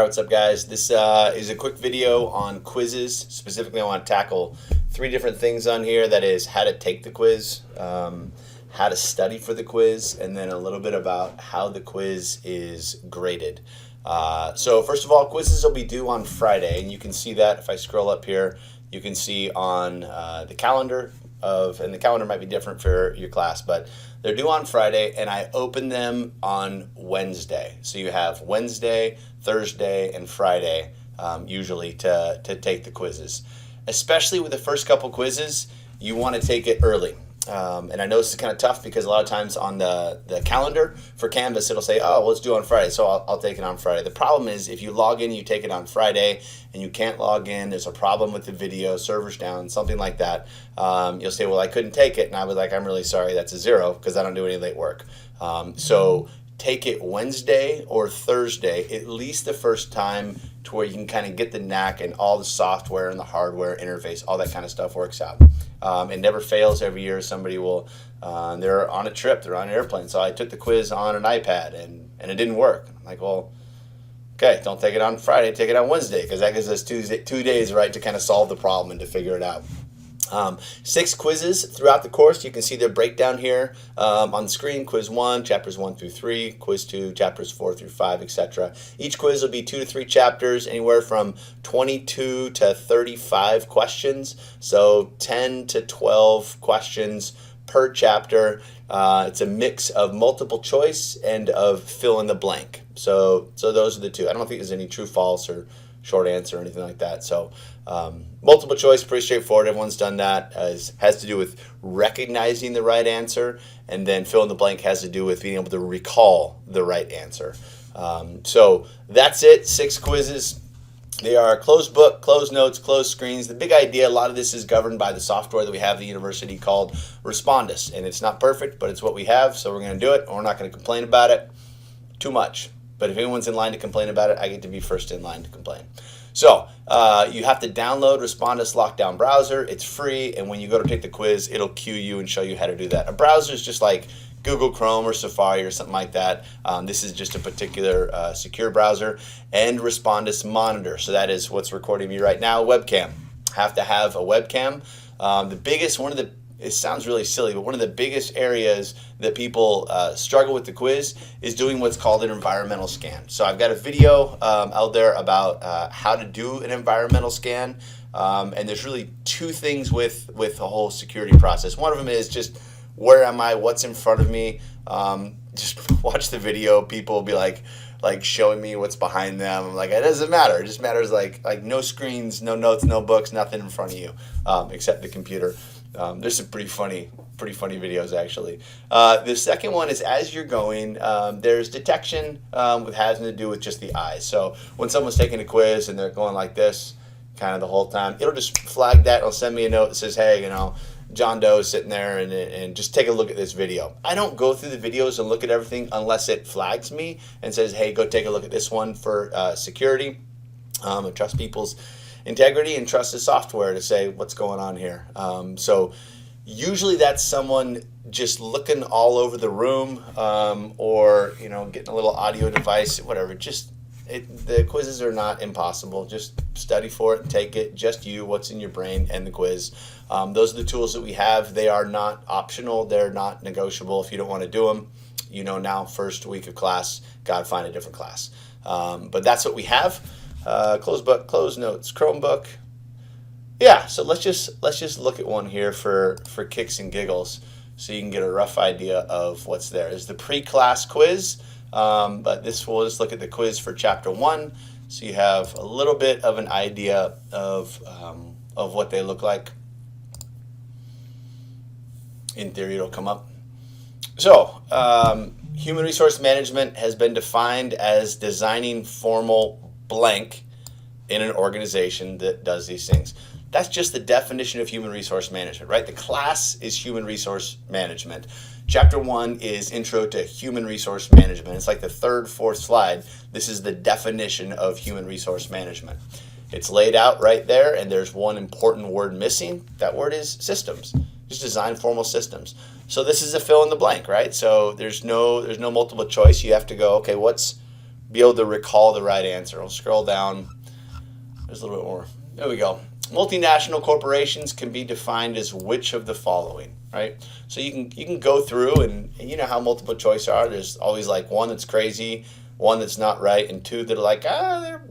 Alright, what's up guys? This is a quick video on quizzes. Specifically, I want to tackle 3 different things on here. That is how to take the quiz, how to study for the quiz, and then a little bit about how the quiz is graded. So first of all, quizzes will be due on Friday, and you can see that if I scroll up here, you can see on the calendar and the calendar might be different for your class, but they're due on Friday, and I open them on Wednesday. So you have Wednesday, Thursday, and Friday usually to take the quizzes. Especially with the first couple quizzes, you want to take it early. And I know this is kind of tough because a lot of times on the calendar for Canvas, it'll say, oh, well, let's do it on Friday, so I'll take it on Friday. The problem is if you log in, you take it on Friday, and you can't log in, there's a problem with the video, server's down, something like that. You'll say, well, I couldn't take it, and I'll be like, I'm really sorry, that's a 0 because I don't do any late work. So take it Wednesday or Thursday, at least the first time, to where you can kind of get the knack and all the software and the hardware interface, all that kind of stuff works out. It never fails. Every year somebody will, they're on a trip, they're on an airplane. So I took the quiz on an iPad and it didn't work. I'm like, well, okay, don't take it on Friday, take it on Wednesday, because that gives us 2 days, right, to kind of solve the problem and to figure it out. 6 quizzes throughout the course. You can see their breakdown here on the screen. Quiz 1, chapters 1 through 3. Quiz 2, chapters 4 through 5, etc. Each quiz will be 2 to 3 chapters, anywhere from 22 to 35 questions. So 10 to 12 questions per chapter. It's a mix of multiple choice and of fill in the blank. So those are the 2. I don't think there's any true, false, or short answer or anything like that. So multiple choice, pretty straightforward. Everyone's done that. Has to do with recognizing the right answer, and then fill in the blank has to do with being able to recall the right answer. So that's it. 6 quizzes. They are closed book, closed notes, closed screens. The big idea, a lot of this is governed by the software that we have at the university called Respondus, and it's not perfect, but it's what we have, so we're going to do it, and we're not going to complain about it too much. But if anyone's in line to complain about it, I get to be first in line to complain. So you have to download Respondus Lockdown Browser. It's free, and when you go to take the quiz, it'll cue you and show you how to do that. A browser is just like Google Chrome or Safari or something like that. This is just a particular secure browser. And Respondus Monitor. So that is what's recording me right now, webcam. Have to have a webcam. It sounds really silly, but one of the biggest areas that people struggle with the quiz is doing what's called an environmental scan. So I've got a video out there about how to do an environmental scan, and there's really 2 things with the whole security process. One of them is just, where am I? What's in front of me? Just watch the video. People will be like showing me what's behind them. I'm like, it doesn't matter. It just matters like no screens, no notes, no books, nothing in front of you except the computer. There's some pretty funny videos actually. The second one is, as you're going, there's detection with having to do with just the eyes. So when someone's taking a quiz and they're going like this kind of the whole time, it'll just flag that. It'll send me a note that says, hey, John Doe is sitting there and just take a look at this video. I don't go through the videos and look at everything unless it flags me and says, hey, go take a look at this one for security. I trust people's integrity and trust the software to say what's going on here. So usually that's someone just looking all over the room, or getting a little audio device, whatever. The quizzes are not impossible. Just study for it and take it. Just what's in your brain, and the quiz. Those are the tools that we have. They are not optional. They're not negotiable. If you don't want to do them, now, first week of class, gotta find a different class. But that's what we have. Closed book, closed notes, Chromebook. Yeah, so let's just look at one here for kicks and giggles, so you can get a rough idea of what's there. It's the pre-class quiz, but we'll just look at the quiz for chapter 1, so you have a little bit of an idea of what they look like. In theory, it'll come up. So, human resource management has been defined as designing formal blank in an organization that does these things. That's just the definition of human resource management, right? The class is human resource management. Chapter 1 is intro to human resource management. It's like the 3rd, 4th slide. This is the definition of human resource management. It's laid out right there, and there's one important word missing. That word is systems. Just design formal systems. So this is a fill in the blank, right? So there's no multiple choice. You have to go, okay, what's be able to recall the right answer. I'll scroll down. There's a little bit more. There we go. Multinational corporations can be defined as which of the following, right? So you can go through and you know how multiple choice are. There's always like one that's crazy, one that's not right, and two that are like,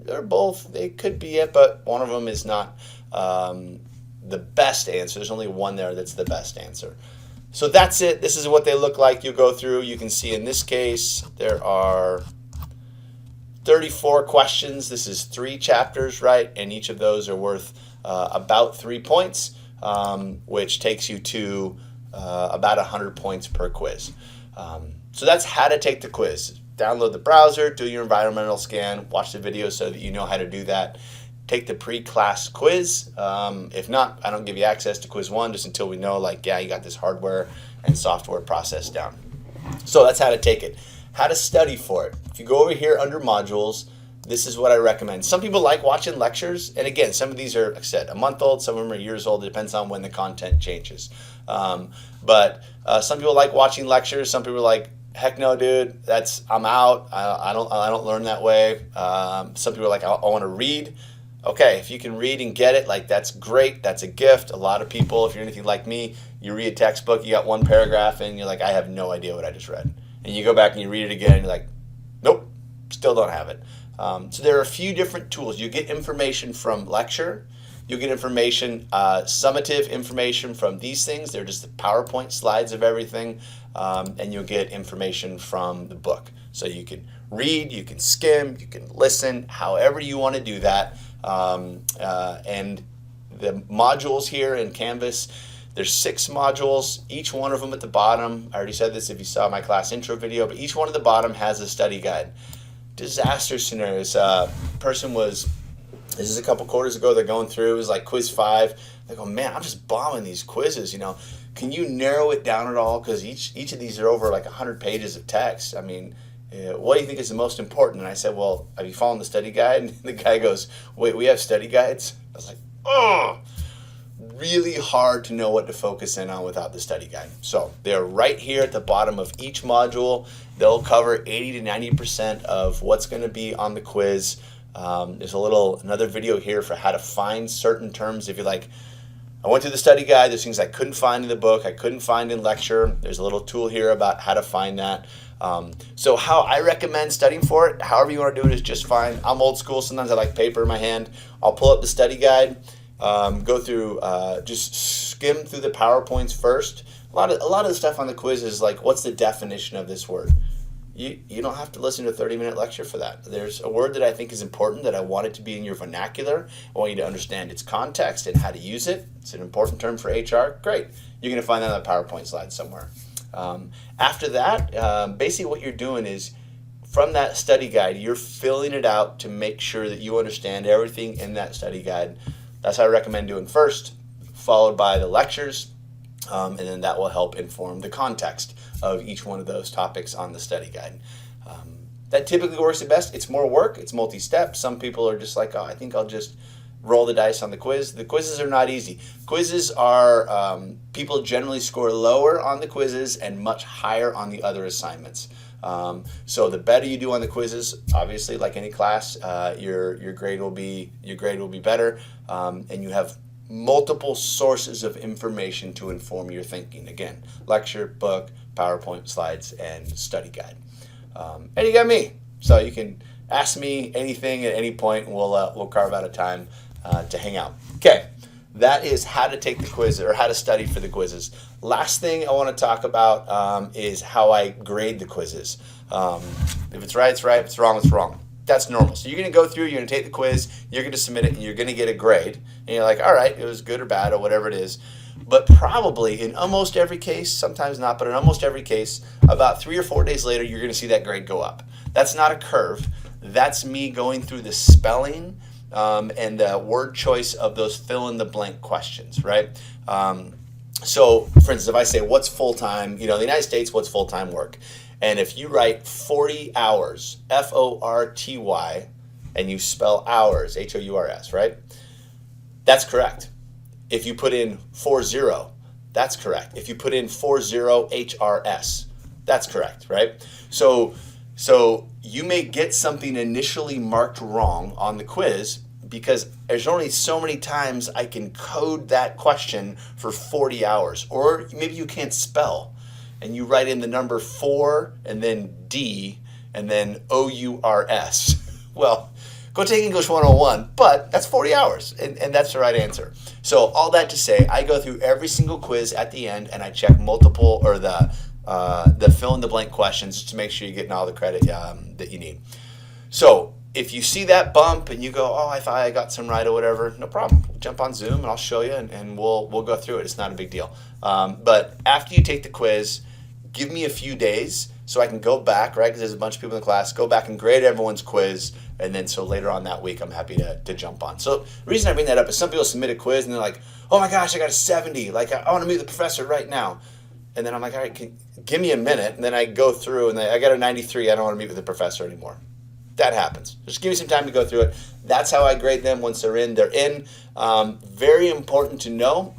they're both, they could be it, but one of them is not the best answer. There's only one there that's the best answer. So that's it. This is what they look like. You go through, you can see in this case, there are 34 questions. This is 3 chapters, right? And each of those are worth about 3 points, which takes you to about 100 points per quiz. So that's how to take the quiz. Download the browser, do your environmental scan, watch the video so that you know how to do that. Take the pre-class quiz. If not, I don't give you access to quiz 1 just until we know, like, yeah, you got this hardware and software process down. So that's how to take it. How to study for it. If you go over here under modules, this is what I recommend. Some people like watching lectures, and again, some of these are, like I said, a month old, some of them are years old. It depends on when the content changes. But some people like watching lectures. Some people are like, heck no, dude, I'm out. I don't learn that way. Some people are like, I want to read. Okay, if you can read and get it, like, that's great. That's a gift. A lot of people, if you're anything like me, you read a textbook, you got one paragraph, and you're like, I have no idea what I just read. And you go back and you read it again, and you're like, nope, still don't have it. So there are a few different tools. You get information from lecture. You get information, summative information from these things. They're just the PowerPoint slides of everything. And you'll get information from the book. So you can read, you can skim, you can listen, however you want to do that. And the modules here in Canvas, there's 6 modules, each one of them at the bottom. I already said this if you saw my class intro video, but each one at the bottom has a study guide. Disaster scenarios. Person was, this is a couple quarters ago, they're going through, it was like quiz 5. They go, man, I'm just bombing these quizzes, Can you narrow it down at all? Because each of these are over like 100 pages of text. I mean, what do you think is the most important? And I said, well, have you followed the study guide? And the guy goes, wait, we have study guides? I was like, oh, really hard to know what to focus in on without the study guide. So they're right here at the bottom of each module. They'll cover 80 to 90% of what's going to be on the quiz. There's another video here for how to find certain terms. If you're like, I went through the study guide, there's things I couldn't find in the book, I couldn't find in lecture. There's a little tool here about how to find that. So how I recommend studying for it, however you want to do it is just fine. I'm old school, sometimes I like paper in my hand. I'll pull up the study guide, go through, just skim through the PowerPoints first. A lot of the stuff on the quiz is like, what's the definition of this word? You don't have to listen to a 30-minute lecture for that. There's a word that I think is important that I want it to be in your vernacular. I want you to understand its context and how to use it. It's an important term for HR. Great. You're going to find that on a PowerPoint slide somewhere. After that, basically what you're doing is from that study guide, you're filling it out to make sure that you understand everything in that study guide. That's what I recommend doing first, followed by the lectures. And then that will help inform the context of each one of those topics on the study guide. That typically works the best. It's more work. It's multi-step. Some people are just like, oh, I think I'll just roll the dice on the quiz. The quizzes are not easy. Quizzes are, people generally score lower on the quizzes and much higher on the other assignments. So the better you do on the quizzes, obviously, like any class, your grade will be better, and you have multiple sources of information to inform your thinking. Again, lecture, book, PowerPoint slides, and study guide. And you got me, so you can ask me anything at any point, and we'll carve out a time to hang out. Okay, that is how to take the quiz or how to study for the quizzes. Last thing I want to talk about is how I grade the quizzes. If it's right, it's right. If it's wrong, it's wrong. That's normal. So you're going to go through, you're going to take the quiz, you're going to submit it, and you're going to get a grade. And you're like, all right, it was good or bad or whatever it is. But probably in almost every case, sometimes not, but in almost every case, about 3 or 4 days later, you're going to see that grade go up. That's not a curve. That's me going through the spelling and the word choice of those fill-in-the-blank questions, right? So, for instance, if I say, what's full-time, in the United States, what's full-time work? And if you write 40 hours, F-O-R-T-Y, and you spell hours, H-O-U-R-S, right? That's correct. If you put in 40, that's correct. If you put in 40 HRS, that's correct, right? So So you may get something initially marked wrong on the quiz because there's only so many times I can code that question for 40 hours. Or maybe you can't spell and you write in the number 4 and then D and then OURS. Well, go take English 101, but that's 40 hours, and that's the right answer. So all that to say, I go through every single quiz at the end, and I check multiple, or the fill-in-the-blank questions to make sure you're getting all the credit that you need. So if you see that bump and you go, oh, I thought I got some right or whatever, no problem. Jump on Zoom, and I'll show you, and we'll go through it. It's not a big deal. But after you take the quiz, give me a few days so I can go back, right, because there's a bunch of people in the class, go back and grade everyone's quiz, and then so later on that week I'm happy to jump on. So the reason I bring that up is some people submit a quiz and they're like, oh my gosh, I got a 70, like I want to meet the professor right now. And then I'm like, all right, give me a minute, and then I go through and I got a 93, I don't want to meet with the professor anymore. That happens. Just give me some time to go through it. That's how I grade them. Once they're in, they're in. Very important to know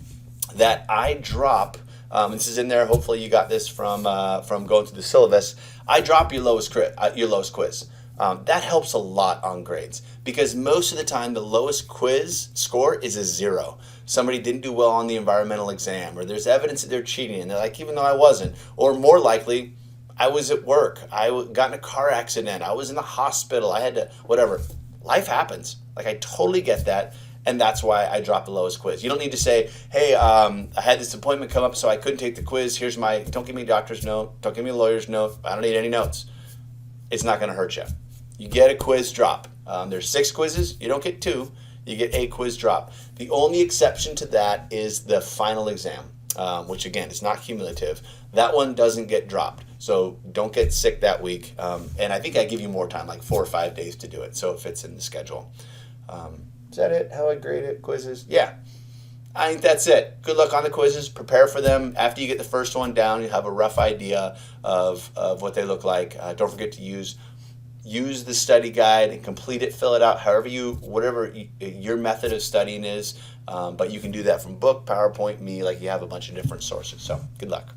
that I drop, this is in there, hopefully you got this from going through the syllabus, I drop your lowest quiz. That helps a lot on grades because most of the time the lowest quiz score is a 0. Somebody didn't do well on the environmental exam, or there's evidence that they're cheating, and they're like, even though I wasn't. Or more likely, I was at work, I got in a car accident, I was in the hospital, I had to, whatever. Life happens. Like, I totally get that, and that's why I dropped the lowest quiz. You don't need to say, hey, I had this appointment come up, so I couldn't take the quiz. Don't give me a doctor's note, don't give me a lawyer's note, I don't need any notes. It's not going to hurt you. You get a quiz drop. There's 6 quizzes, you don't get 2, you get a quiz drop. The only exception to that is the final exam, which again is not cumulative. That one doesn't get dropped, so don't get sick that week. And I think I give you more time, like 4 or 5 days to do it, so it fits in the schedule. Is that it? How I grade it? Quizzes? Yeah. I think that's it. Good luck on the quizzes. Prepare for them. After you get the first one down, you have a rough idea of what they look like. Don't forget to use the study guide and complete it, fill it out whatever your method of studying is. But you can do that from book, PowerPoint, me, like you have a bunch of different sources. So good luck.